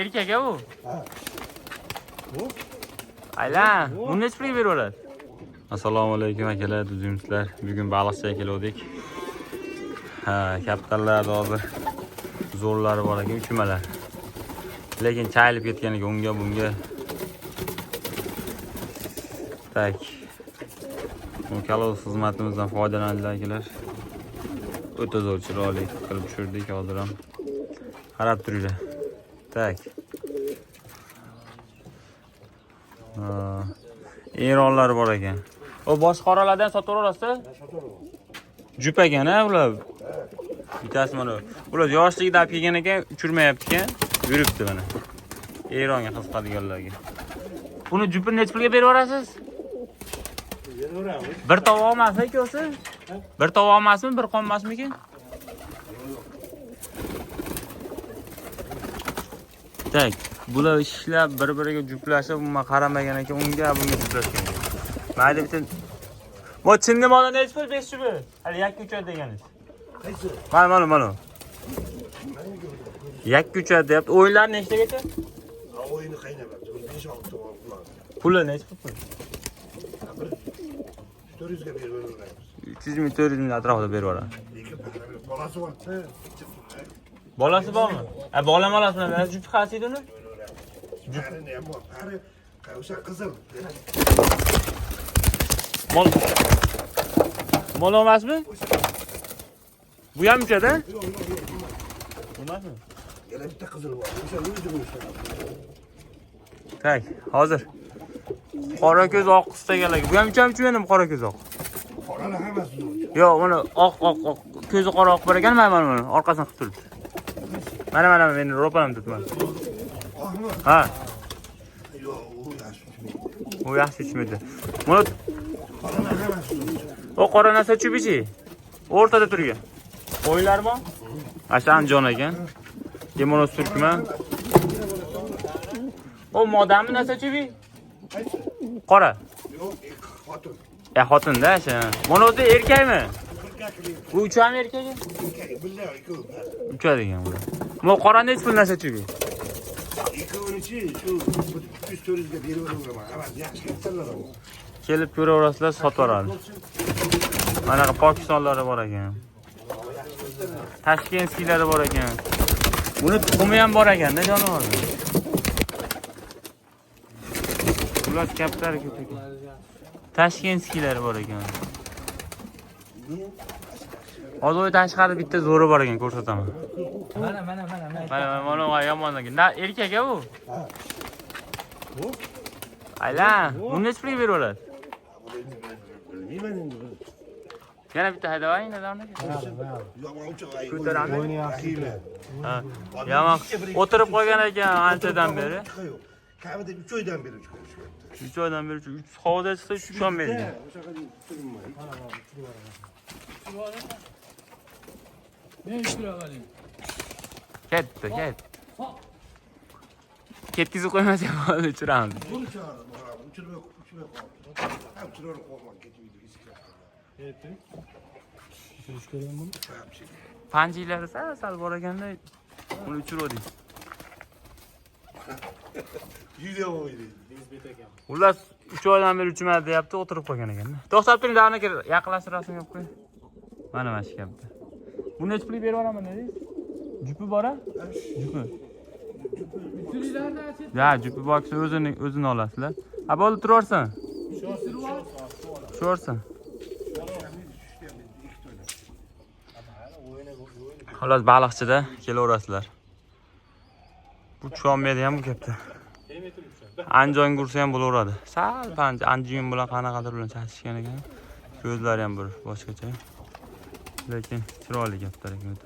erkak ya bu. Ha. Bu? Aylan, buni necha pulga berib oladi? Assalomu alaykum akalar, do'stlar. Bugun baliqchiga keldik. Ha, kapitallar hozir zo'rlari bor ekan, uchumalar. Lekin chayilib ketganiga unga bunga. Tak. Bu kalov xizmatimizdan foydalanadilar akalar. O'ta zo'r chiroyli qilib tushirdik hozir ham. Qarab turinglar. Tak. Eronlar bor ekan. O boshqa qoralardan sotib olasizmi? Jup ekan-a ular. Bittasi mana. Ular yoshligida olib kelgan ekan, uchirmayapti ekan, yuribdi mana. Eronga qiziqadiganlarga. Buni jupini necha pulga berib yuborasiz? Bir tovoq olmasmi ko'si? Bir tovoq olmasmi, bir qonmasmikin? Tak, bular ishlab bir-biriga juplashib, umuman qaramagan ekan, unga bunga juplashgan. Mayda bitta bu chinni mana necha pul 500 pul? Hali yakka uchadi deganingiz. Qaysi? Mana. Yakka uchadi deyapti. O'yinlar nechtagacha? O'yini qaynamabdi. 5-6 to'g'ri pul. Puli necha pul? 400 ga berib o'rganamiz. 300 ming 400 ming atrofida berib yuboradi. Lekin bolasi bor-ku. Bolasi bormi? Bolam olasizmi? Jup qasiydi uni? Juparini ham bor. Qari o'sha qizil. Mol emasmi? Bu ham uchadi? Yo'q. Emasmi? Yana bitta qizil bor. O'sha o'zi bo'lsa. Tak, hozir. Qora ko'z oq istaganlarga. Bu ham uchami qora ko'z oq? Qoralar hammasi zo'r. Yo'q, mana oq. Ko'zi qora oq bor ekan, mana orqasidan qilib turibdi. Mana meni ro'param tutman. Oqmi? Ha, Yo'q, u yaxshi uchmaydi. u yaxshi uchmaydi. Mana Qoralar hammasi zo'r. o qora narsa chubichi. O'rtada turgan. O'yinlar bor? Ashan jon ekan. Demonos turkman. O modami narsa chubi? Qaysi? Qora. Yo'q, xotin. Xotinda asha. Mana o'zi erkakmi? Bu uchami erkagi? Billar, ikkovi. Uchadigan bular. Bu qora necha pul narsa chubi? Ikkovinichi shu 300-400 ga berib o'raman. Hammasi yaxshi kattalar bu. Kelib ko'raverasizlar, sotib oladi. Mana Pokistonlari bor ekan. Tashkentskiylari bor ekan. Buni tuxumi ham bor ekan-da jonivorlar. Ular kaptar ko'p ekan. Tashkentskiylari bor ekan. Hozir tashqarida bitta zo'ri bor ekan, ko'rsataman. Mana yomon ekan. Na erkak-a bu? Ha. Bu? Aylan, buni necha pulga berib oladi? Bilmayman endi. Yana bitta haydavaying dadamni. Ko'taramiz. Ha. Yomon o'tirib qolgan ekan anchadan beri. Kamida 3 oydan beri chiqyapti. 3 oydan beri 3 havoda chiqsa 3 ham bergan. O'shaqa tutilmaydi. Ne iş biraverim? Ketdi. Ketkizib qo'ymasak bo'ladi, uchiramiz. Buni chaqirdim, uchirmay qoldi. Ham chiroyli qo'ygan ketmaydi, eski. Sürüş görüyorum bunu. Panjilari sal bor ekanda, uni uchirdik. Video o'ydi. Ular 3 oydan beri uchmadi deyapti, o'tirib qolgan ekan. To'xtab turing, davni kir, yaqinlashib rasm olib qo'y. Mana shu gapda. Buni necha pulga berib olaman dedingiz? Jupi bor-a? Jupi. Bütünlerde açık. Ya, jupi borsa o'zini olasizlar. Ha, bo'lib turaversin. Sho'rsin. Xolos baliqchida kelaverasizlar. Bu cho'mbayda ham bu gapda. Anjon kursa ham bo'laveradi. Sal anjon bilan qanaqadir bilan chachishgan ekan. Ko'zlari ham bir boshqacha. Lekin chiroyli gaplar ekan.